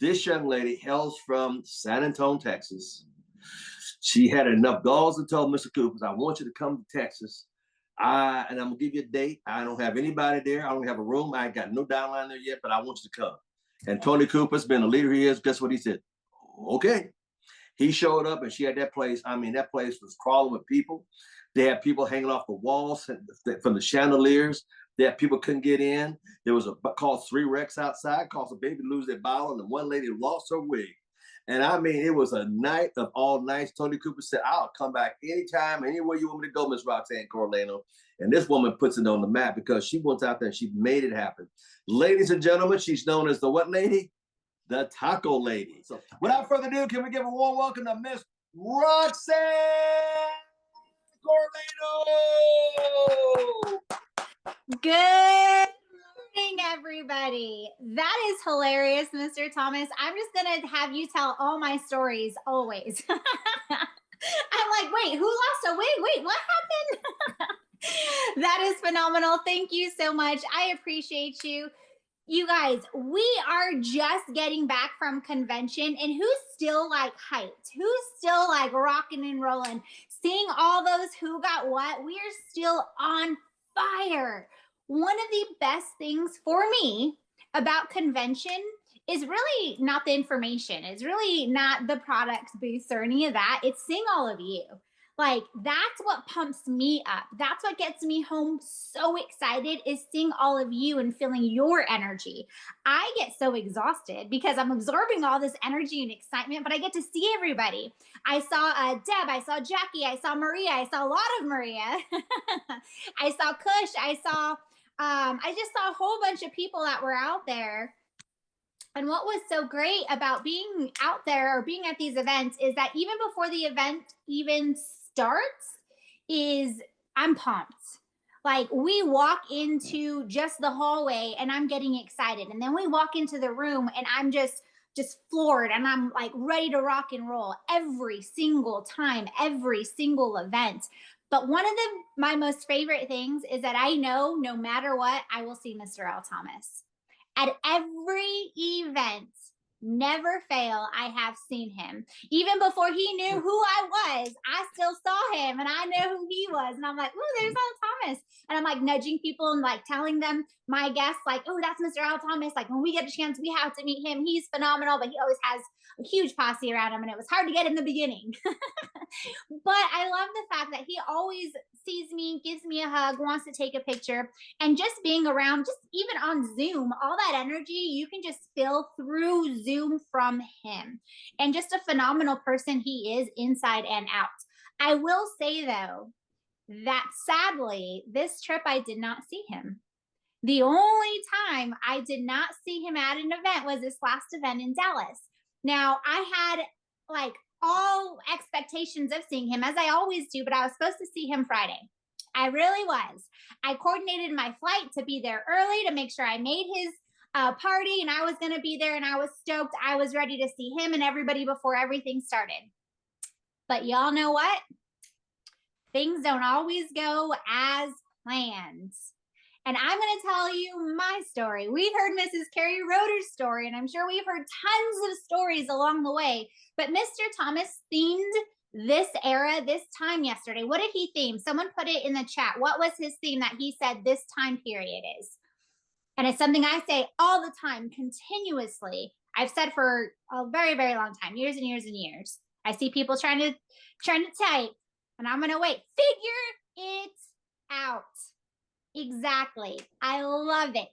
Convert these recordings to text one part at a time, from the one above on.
This young lady hails from San Antonio, Texas. She had enough balls to tell Mr. Coopers, I want you to come to Texas. And I'm gonna give you a date. I don't have anybody there. I don't have a room. I ain't got no downline there yet, but I want you to come. And Tony Cooper's been a leader he is. Guess what he said? Okay. He showed up and she had that place. I mean, that place was crawling with people. They had people hanging off the walls from the chandeliers. They had people couldn't get in. There was called 3 wrecks outside, caused a baby to lose their bowel, and one lady lost her wig. And I mean, it was a night of all nights. Tony Cooper said, I'll come back anytime, anywhere you want me to go, Miss Roxann Corralejo. And this woman puts it on the map because she went out there and she made it happen. Ladies and gentlemen, she's known as the what lady? The Taco Lady. So without further ado, can we give a warm welcome to Miss Roxann Corralejo? Good morning, everybody. That is hilarious, Mr. Thomas. I'm just going to have you tell all my stories always. I'm like, wait, who lost a wig? Wait, what happened? That is phenomenal. Thank you so much. I appreciate you. You guys, we are just getting back from convention, and who's still like hyped? Who's still like rocking and rolling? Seeing all those who got what, we are still on fire. One of the best things for me about convention is really not the information. It's really not the product booths or any of that. It's seeing all of you. Like, that's what pumps me up. That's what gets me home so excited, is seeing all of you and feeling your energy. I get so exhausted because I'm absorbing all this energy and excitement, but I get to see everybody. I saw Deb, I saw Jackie, I saw Maria, I saw a lot of Maria. I saw Kush, I just saw a whole bunch of people that were out there. And what was so great about being out there or being at these events is that even before the event even starts, I'm pumped. Like, we walk into just the hallway and I'm getting excited. And then we walk into the room and I'm just floored, and I'm like ready to rock and roll every single time, every single event. But one of my most favorite things is that I know no matter what, I will see Mr. L. Thomas. At every event, never fail, I have seen him. Even before he knew who I was, I still saw him and I know who he was. And I'm like, oh, there's Al Thomas. And I'm like nudging people and like telling them, my guests, like, oh, that's Mr. Al Thomas. Like, when we get a chance, we have to meet him. He's phenomenal, but he always has a huge posse around him. And it was hard to get in the beginning. But I love the fact that he always sees me, gives me a hug, wants to take a picture, and just being around, just even on Zoom, all that energy, you can just feel through Zoom from him. And just a phenomenal person he is inside and out. I will say, though, that sadly, this trip, I did not see him. The only time I did not see him at an event was this last event in Dallas. Now, I had like all expectations of seeing him, as I always do, but I was supposed to see him Friday. I really was. I coordinated my flight to be there early to make sure I made his party, and I was going to be there, and I was stoked. I was ready to see him and everybody before everything started. But y'all know what? Things don't always go as planned. And I'm going to tell you my story. We've heard Mrs. Carrie Roeder's story, and I'm sure we've heard tons of stories along the way. But Mr. Thomas themed this era, this time yesterday. What did he theme? Someone put it in the chat. What was his theme that he said this time period is? And it's something I say all the time, continuously. I've said for a very, very long time, years and years and years. I see people trying to type, and I'm going to wait. Figure it out. Exactly. I love it.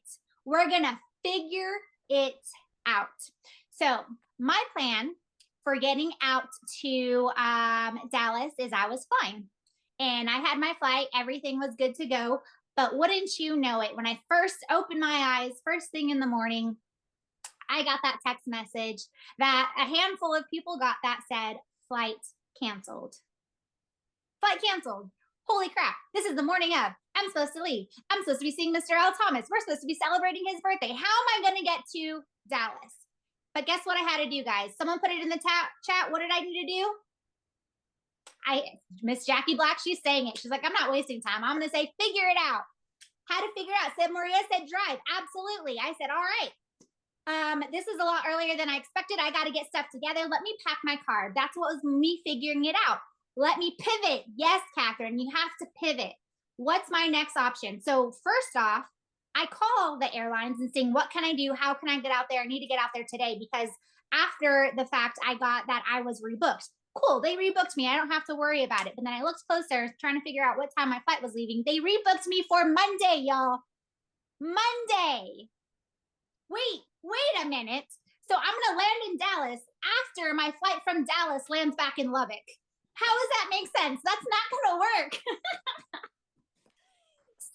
We're going to figure it out. So my plan for getting out to Dallas is I was flying, and I had my flight. Everything was good to go. But wouldn't you know it, when I first opened my eyes, first thing in the morning, I got that text message that a handful of people got that said, flight canceled. Flight canceled. Holy crap. This is the morning of. I'm supposed to leave. I'm supposed to be seeing Mr. L. Thomas. We're supposed to be celebrating his birthday. How am I going to get to Dallas? But guess what I had to do, guys? Someone put it in the chat. What did I need to do? Miss Jackie Black, she's saying it. She's like, I'm not wasting time. I'm going to say, figure it out. How to figure it out. Said Maria said drive. Absolutely. I said, all right. This is a lot earlier than I expected. I got to get stuff together. Let me pack my car. That's what was me figuring it out. Let me pivot. Yes, Catherine, you have to pivot. What's my next option? So first off, I call the airlines and saying, what can I do? How can I get out there? I need to get out there today, because after the fact, I got that I was rebooked. Cool, they rebooked me. I don't have to worry about it. But then I looked closer, trying to figure out what time my flight was leaving. They rebooked me for Monday, y'all. Monday. Wait a minute. So I'm going to land in Dallas after my flight from Dallas lands back in Lubbock. How does that make sense? That's not going to work.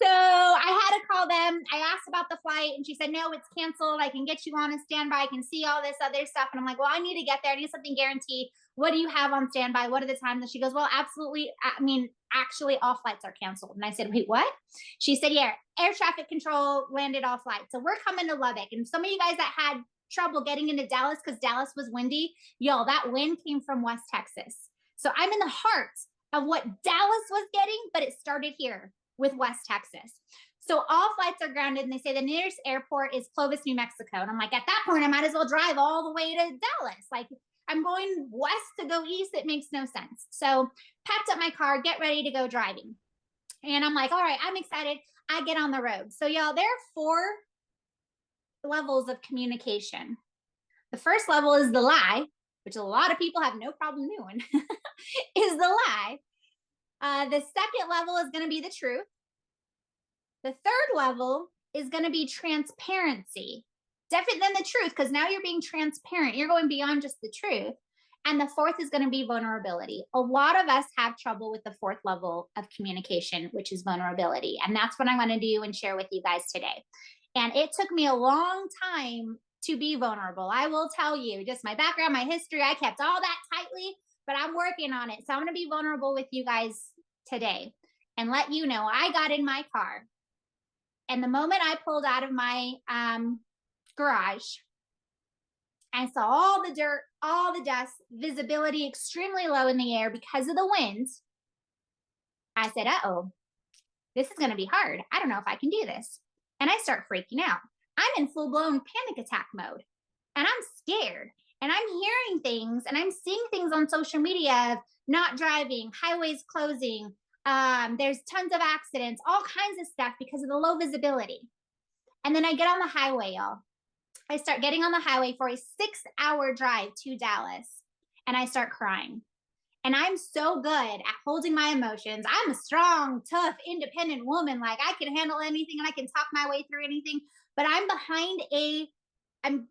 So I had to call them. I asked about the flight and she said, no, it's canceled. I can get you on a standby. I can see all this other stuff. And I'm like, well, I need to get there. I need something guaranteed. What do you have on standby? What are the times? And she goes, well, absolutely. I mean, actually all flights are canceled. And I said, wait, what? She said, yeah, air traffic control landed all flights. So we're coming to Lubbock. And some of you guys that had trouble getting into Dallas because Dallas was windy, y'all, that wind came from West Texas. So I'm in the heart of what Dallas was getting, but it started here with West Texas. So all flights are grounded, and they say the nearest airport is Clovis, New Mexico. And I'm like, at that point, I might as well drive all the way to Dallas. Like, I'm going west to go east. It makes no sense. So packed up my car, get ready to go driving. And I'm like, all right, I'm excited. I get on the road. So y'all, there are 4 levels of communication. The first level is the lie, which a lot of people have no problem doing, is the lie. The second level is going to be the truth. The third level is going to be transparency. Different than the truth, because now you're being transparent. You're going beyond just the truth. And the fourth is going to be vulnerability. A lot of us have trouble with the 4th level of communication, which is vulnerability. And that's what I'm going to do and share with you guys today. And it took me a long time to be vulnerable. I will tell you, just my background, my history, I kept all that tightly, but I'm working on it. So I'm going to be vulnerable with you guys today and let you know I got in my car. And the moment I pulled out of my garage, I saw all the dirt, all the dust, visibility extremely low in the air because of the wind. I said, uh-oh, this is going to be hard. I don't know if I can do this. And I start freaking out. I'm in full-blown panic attack mode. And I'm scared. And I'm hearing things and I'm seeing things on social media of not driving, highways closing. There's tons of accidents, all kinds of stuff because of the low visibility. And then I get on the highway, y'all. I start getting on the highway for a 6-hour drive to Dallas, and I start crying. And I'm so good at holding my emotions. I'm a strong, tough, independent woman. Like, I can handle anything and I can talk my way through anything. But I'm behind a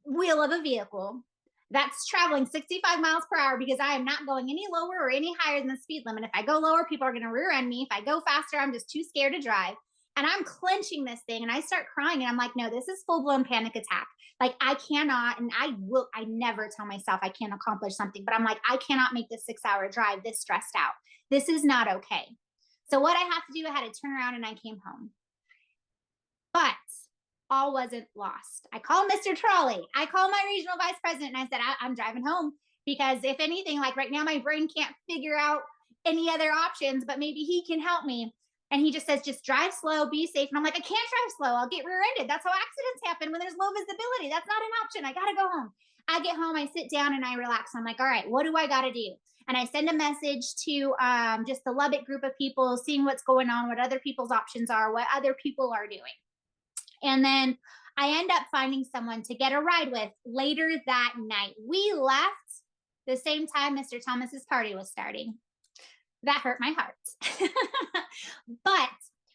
wheel of a vehicle that's traveling 65 miles per hour because I am not going any lower or any higher than the speed limit. If I go lower, people are going to rear end me. If I go faster, I'm just too scared to drive. And I'm clenching this thing and I start crying and I'm like, no, this is full-blown panic attack. Like, I cannot, and I never tell myself I can't accomplish something, but I'm like, I cannot make this 6-hour drive this stressed out. This is not okay. So what I have to do, I had to turn around and I came home. But all wasn't lost. I called Mr. Trolley. I called my regional vice president and I said, I'm driving home because if anything, like right now, my brain can't figure out any other options, but maybe he can help me. And he just says, just drive slow, be safe. And I'm like, I can't drive slow. I'll get rear-ended. That's how accidents happen when there's low visibility. That's not an option. I got to go home. I get home, I sit down and I relax. I'm like, all right, what do I got to do? And I send a message to just the Lubbock group of people, seeing what's going on, what other people's options are, what other people are doing. And then I end up finding someone to get a ride with later that night. We left the same time Mr. Thomas's party was starting. That hurt my heart. But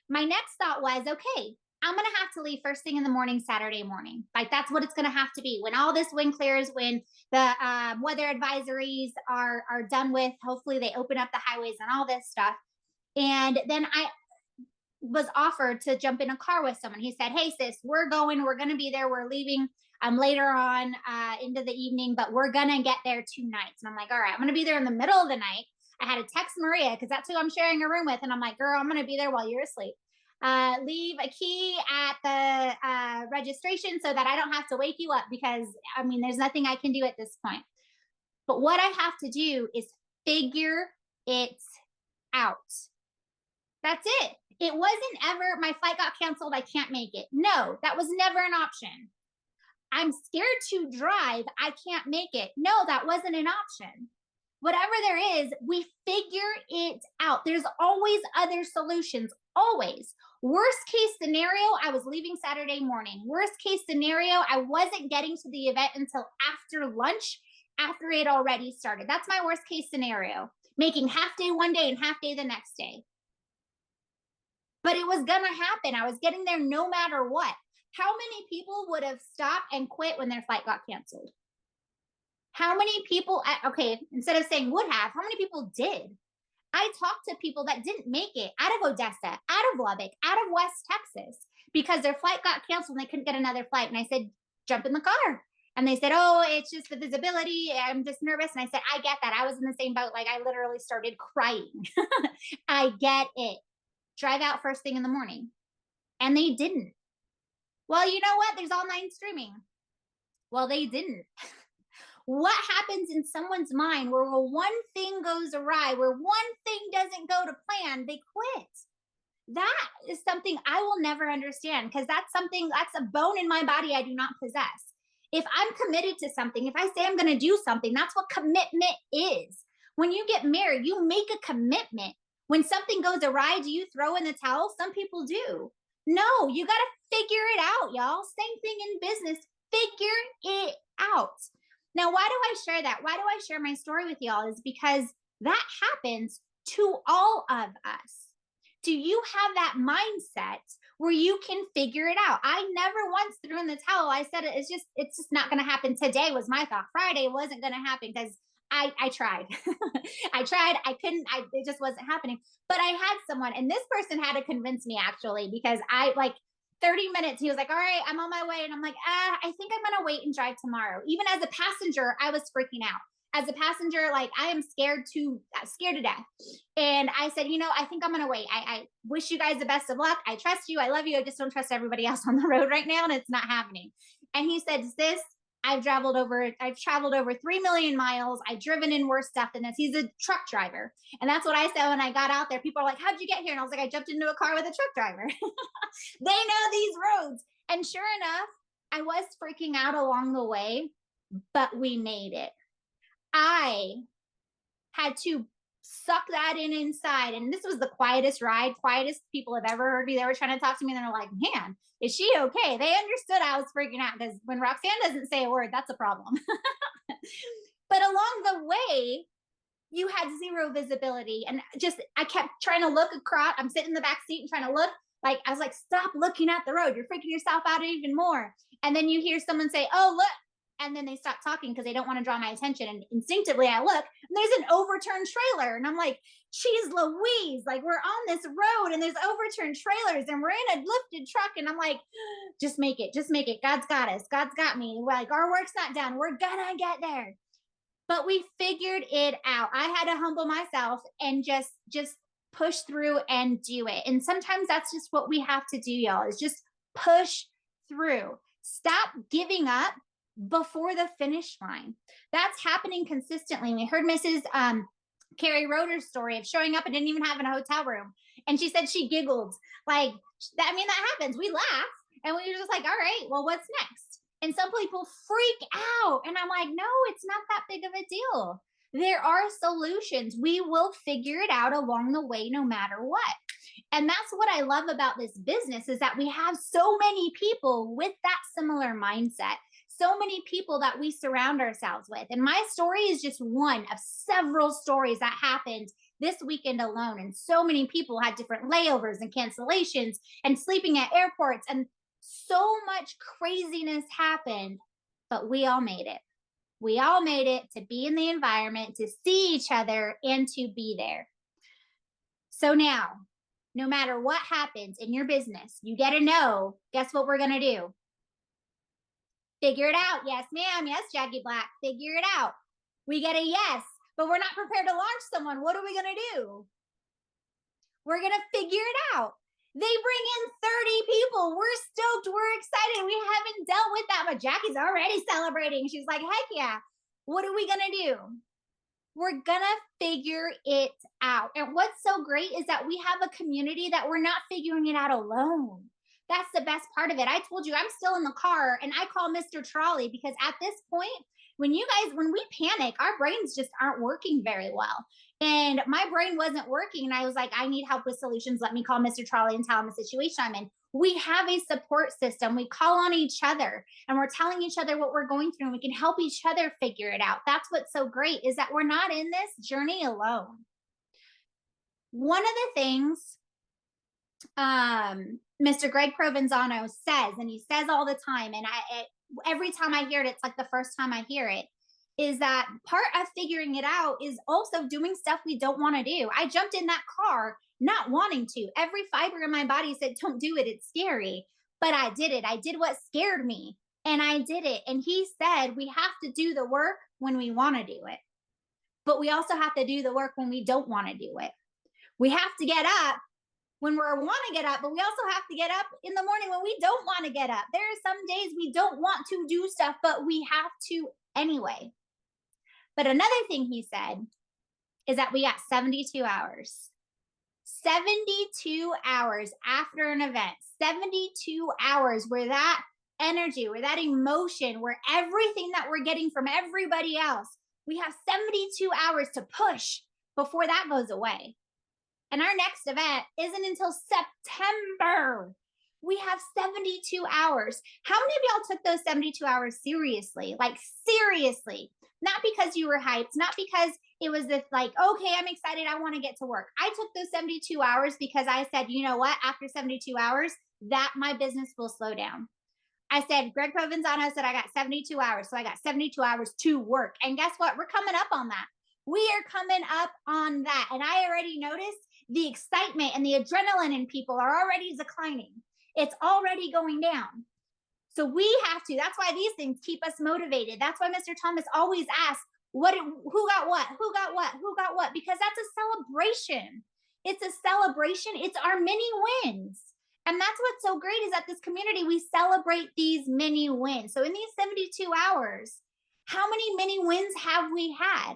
my next thought was, okay, I'm going to have to leave first thing in the morning, Saturday morning. Like, that's what it's going to have to be. When all this wind clears, when the weather advisories are done with, hopefully they open up the highways and all this stuff. And then I was offered to jump in a car with someone. He said, hey, sis, we're going to be there. We're leaving later on into the evening, but we're going to get there 2 nights. And I'm like, all right, I'm going to be there in the middle of the night. I had to text Maria because that's who I'm sharing a room with. And I'm like, girl, I'm going to be there while you're asleep. Leave a key at the registration so that I don't have to wake you up because, I mean, there's nothing I can do at this point. But what I have to do is figure it out. That's it. It wasn't ever, my flight got canceled, I can't make it. No, that was never an option. I'm scared to drive. I can't make it. No, that wasn't an option. Whatever there is, we figure it out. There's always other solutions, always. Worst case scenario, I was leaving Saturday morning. Worst case scenario, I wasn't getting to the event until after lunch, after it already started. That's my worst case scenario, making half day one day and half day the next day. But it was going to happen. I was getting there no matter what. How many people would have stopped and quit when their flight got canceled? How many people, okay, instead of saying would have, how many people did? I talked to people that didn't make it out of Odessa, out of Lubbock, out of West Texas, because their flight got canceled and they couldn't get another flight. And I said, jump in the car. And they said, oh, it's just the visibility. I'm just nervous. And I said, I get that. I was in the same boat. Like, I literally started crying. I get it. Drive out first thing in the morning. And they didn't. Well, you know what? There's online streaming. Well, they didn't. What happens in someone's mind where one thing goes awry, where one thing doesn't go to plan, they quit? That is something I will never understand, because that's a bone in my body I do not possess. If I'm committed to something, if I say I'm going to do something, that's what commitment is. When you get married, you make a commitment. When something goes awry, do you throw in the towel? Some people do. No, you got to figure it out, y'all. Same thing in business. Figure it out. Now, why do I share that? Why do I share my story with y'all? Is because that happens to all of us. Do you have that mindset where you can figure it out? I never once threw in the towel. I said it's just not going to happen today, was my thought. Friday wasn't going to happen because I tried. I tried. I couldn't. It just wasn't happening. But I had someone, and this person had to convince me, actually, because 30 minutes, he was like, all right, I'm on my way. And I'm like, I think I'm going to wait and drive tomorrow. Even as a passenger, I was freaking out. As a passenger, like, I am scared to death. And I said, I think I'm going to wait. I wish you guys the best of luck. I trust you. I love you. I just don't trust everybody else on the road right now. And it's not happening. And he said, sis, I've traveled over 3 million miles. I've driven in worse stuff than this. He's a truck driver. And that's what I said when I got out there. People are like, how'd you get here? And I was like, I jumped into a car with a truck driver. They know these roads. And sure enough, I was freaking out along the way, but we made it. I had to suck that in inside. And this was the quietest ride, quietest people have ever heard me. They were trying to talk to me, and they're like, man, is she okay? They understood I was freaking out, because when Roxann doesn't say a word, that's a problem. But along the way, you had zero visibility. And I kept trying to look across. I'm sitting in the back seat and trying to look. Like, I was like, stop looking at the road. You're freaking yourself out even more. And then you hear someone say, oh, look. And then they stop talking because they don't want to draw my attention. And instinctively I look, and there's an overturned trailer. And I'm like, geez Louise, like, we're on this road and there's overturned trailers and we're in a lifted truck. And I'm like, just make it. God's got us. God's got me. We're like, our work's not done. We're gonna get there. But we figured it out. I had to humble myself and just push through and do it. And sometimes that's just what we have to do, y'all, is just push through. Stop giving up before the finish line. That's happening consistently. We heard Mrs. Carrie Roeder's story of showing up and didn't even have a hotel room. And she said she giggled. Like, that happens. We laugh and we were just like, all right, well, what's next? And some people freak out. And I'm like, no, it's not that big of a deal. There are solutions. We will figure it out along the way, no matter what. And that's what I love about this business, is that we have so many people with that similar mindset. So many people that we surround ourselves with. And my story is just one of several stories that happened this weekend alone. And so many people had different layovers and cancellations and sleeping at airports. And so much craziness happened, but we all made it. We all made it to be in the environment, to see each other, and to be there. So now, no matter what happens in your business, you get a no. Guess what we're going to do? Figure it out. Yes, ma'am. Yes, Jackie Black. Figure it out. We get a yes, but we're not prepared to launch someone. What are we going to do? We're going to figure it out. They bring in 30 people. We're stoked. We're excited. We haven't dealt with that, but Jackie's already celebrating. She's like, heck yeah. What are we going to do? We're going to figure it out. And what's so great is that we have a community that we're not figuring it out alone. That's the best part of it. I told you I'm still in the car and I call Mr. Trolley because at this point, when we panic, our brains just aren't working very well. And my brain wasn't working. And I was like, I need help with solutions. Let me call Mr. Trolley and tell him the situation I'm in. We have a support system. We call on each other and we're telling each other what we're going through and we can help each other figure it out. That's what's so great is that we're not in this journey alone. One of the things Mr. Greg Provenzano says, and he says all the time, and every time I hear it, it's like the first time I hear it, is that part of figuring it out is also doing stuff we don't want to do. I jumped in that car not wanting to. Every fiber in my body said, don't do it. It's scary. But I did it. I did what scared me and I did it. And he said, we have to do the work when we want to do it, but we also have to do the work when we don't want to do it. We have to get up when we want to get up, but we also have to get up in the morning when we don't want to get up. There are some days we don't want to do stuff, but we have to anyway. But another thing he said is that we got 72 hours. 72 hours after an event, 72 hours where that energy, where that emotion, where everything that we're getting from everybody else, we have 72 hours to push before that goes away. And our next event isn't until September. We have 72 hours. How many of y'all took those 72 hours seriously? Like seriously, not because you were hyped, not because it was this like, okay, I'm excited, I want to get to work. I took those 72 hours because I said, you know what, after 72 hours, that my business will slow down. I said, Greg Provenzano said I got 72 hours. So I got 72 hours to work. And guess what? We're coming up on that. We are coming up on that. And I already noticed the excitement and the adrenaline in people are already declining. It's already going down. So we have to, that's why these things keep us motivated. That's why Mr. Thomas always asks, who got what, who got what, who got what, because that's a celebration. It's a celebration. It's our mini wins. And that's what's so great is that this community, we celebrate these mini wins. So in these 72 hours, how many mini wins have we had?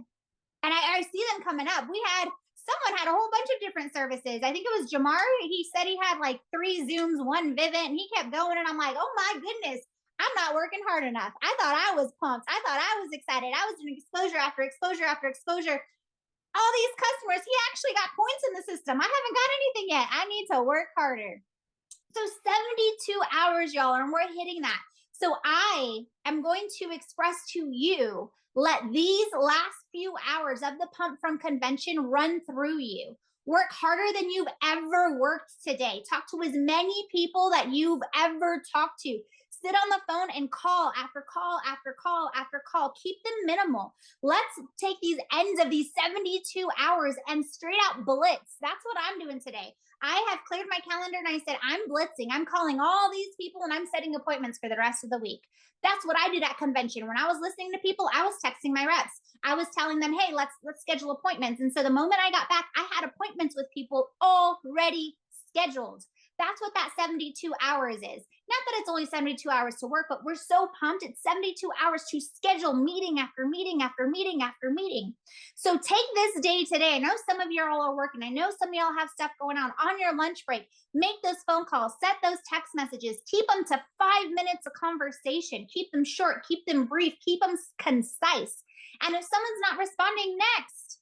And I see them coming up. Someone had a whole bunch of different services. I think it was Jamar. He said he had like 3 Zooms, 1 Vivint, and he kept going. And I'm like, oh my goodness, I'm not working hard enough. I thought I was pumped. I thought I was excited. I was doing exposure after exposure after exposure. All these customers, he actually got points in the system. I haven't got anything yet. I need to work harder. So 72 hours, y'all, and we're hitting that. So I am going to express to you, let these last few hours of the Pump From Convention run through you. Work harder than you've ever worked today. Talk to as many people that you've ever talked to. Sit on the phone and call after call after call after call. Keep them minimal. Let's take these ends of these 72 hours and straight out blitz. That's what I'm doing today. I have cleared my calendar and I said, I'm blitzing. I'm calling all these people and I'm setting appointments for the rest of the week. That's what I did at convention. When I was listening to people, I was texting my reps. I was telling them, hey, let's schedule appointments. And so the moment I got back, I had appointments with people already scheduled. That's what that 72 hours is. Not that it's only 72 hours to work, but we're so pumped. It's 72 hours to schedule meeting after meeting after meeting after meeting. So take this day today. I know some of y'all are working. I know some of y'all have stuff going on your lunch break. Make those phone calls, set those text messages, keep them to 5 minutes of conversation, keep them short, keep them brief, keep them concise. And if someone's not responding, next.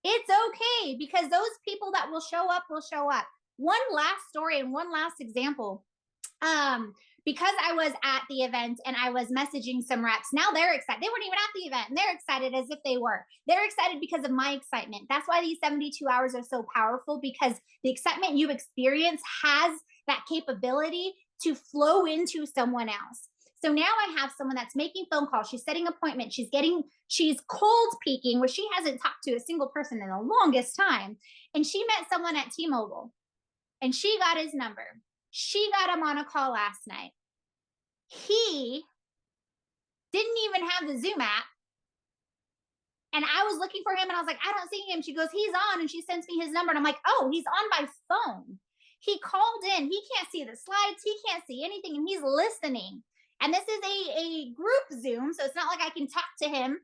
It's okay because those people that will show up will show up. One last story and one last example. Because I was at the event and I was messaging some reps, now they're excited. They weren't even at the event and they're excited as if they were. They're excited because of my excitement. That's why these 72 hours are so powerful, because the excitement you experience has that capability to flow into someone else. So now I have someone that's making phone calls. She's setting appointments. She's cold peaking, where she hasn't talked to a single person in the longest time. And she met someone at T-Mobile and she got his number. She got him on a call last night. He didn't even have the Zoom app. And I was looking for him and I was like, I don't see him. She goes, he's on. And she sends me his number. And I'm like, oh, he's on by phone. He called in. He can't see the slides. He can't see anything. And he's listening. And this is a group Zoom. So it's not like I can talk to him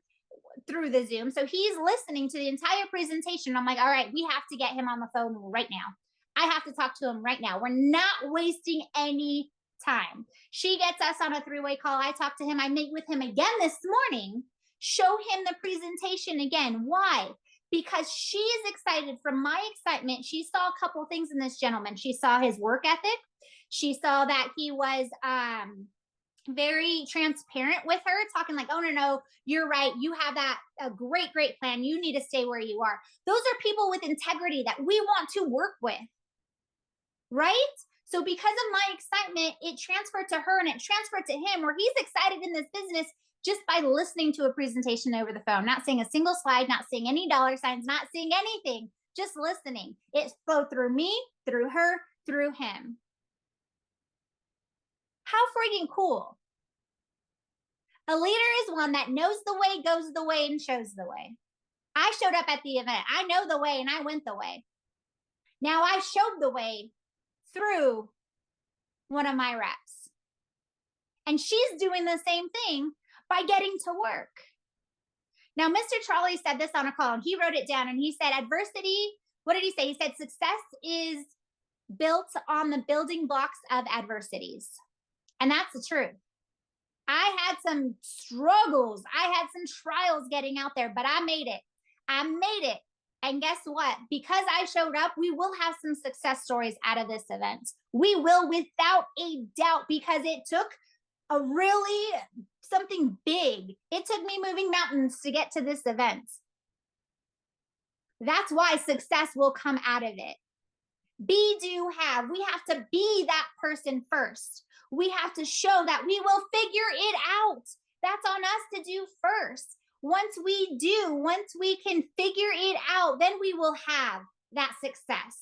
through the Zoom. So he's listening to the entire presentation. I'm like, all right, we have to get him on the phone right now. I have to talk to him right now. We're not wasting any time. She gets us on a 3-way call. I talk to him. I meet with him again this morning, show him the presentation again. Why? Because she is excited from my excitement. She saw a couple things in this gentleman. She saw his work ethic. She saw that he was very transparent with her, talking like, oh, no, you're right. You have a great plan. You need to stay where you are. Those are people with integrity that we want to work with, right? So because of my excitement, it transferred to her and it transferred to him, where he's excited in this business just by listening to a presentation over the phone, not seeing a single slide, not seeing any dollar signs, not seeing anything, just listening. It flowed through me, through her, through him. How freaking cool. A leader is one that knows the way, goes the way, and shows the way. I showed up at the event. I know the way and I went the way. Now I showed the way through one of my reps. And she's doing the same thing by getting to work. Now, Mr. Charlie said this on a call and he wrote it down and he said, adversity, what did he say? He said, success is built on the building blocks of adversities. And that's the truth. I had some struggles. I had some trials getting out there, but I made it. I made it. And guess what? Because I showed up, we will have some success stories out of this event. We will, without a doubt, because it took a really something big. It took me moving mountains to get to this event. That's why success will come out of it. Be, do, have. We have to be that person first. We have to show that we will figure it out. That's on us to do first. Once we do, once we can figure it out, then we will have that success.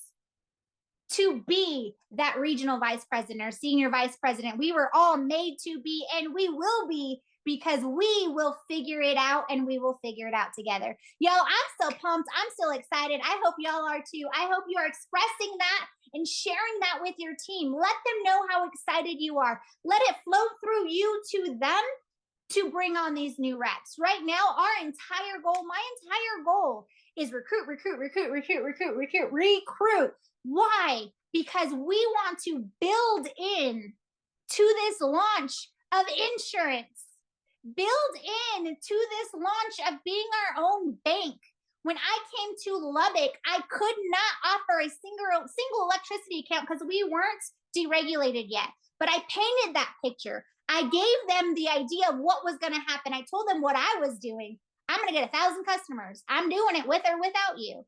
To be that regional vice president or senior vice president, we were all made to be, and we will be, because we will figure it out and we will figure it out together. Yo, I'm so pumped. I'm so excited. I hope y'all are too. I hope you are expressing that and sharing that with your team. Let them know how excited you are. Let it flow through you to them to bring on these new reps. Right now, our entire goal, my entire goal is recruit. Why? Because we want to build in to this launch of insurance. Build in to this launch of being our own bank. When I came to Lubbock, I could not offer a single electricity account because we weren't deregulated yet. But I painted that picture. I gave them the idea of what was going to happen. I told them what I was doing. I'm going to get 1,000 customers. I'm doing it with or without you.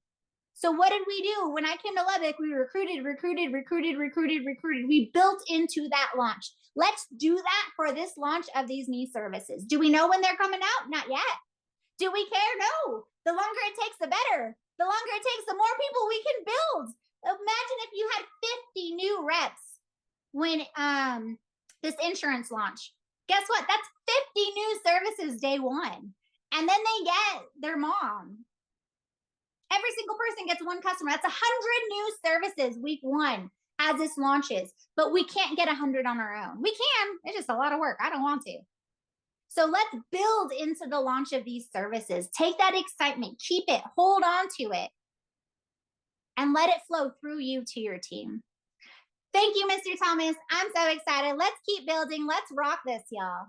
So what did we do? When I came to Lubbock, we recruited. We built into that launch. Let's do that for this launch of these new services. Do we know when they're coming out? Not yet. Do we care? No. The longer it takes, the better. The longer it takes, the more people we can build. Imagine if you had 50 new reps when this insurance launch. Guess what? That's 50 new services day one. And then they get their mom. Every single person gets one customer. That's 100 new services week one as this launches. But we can't get 100 on our own. We can. It's just a lot of work. I don't want to. So let's build into the launch of these services. Take that excitement. Keep it. Hold on to it. And let it flow through you to your team. Thank you, Mr. Thomas. I'm so excited. Let's keep building. Let's rock this, y'all.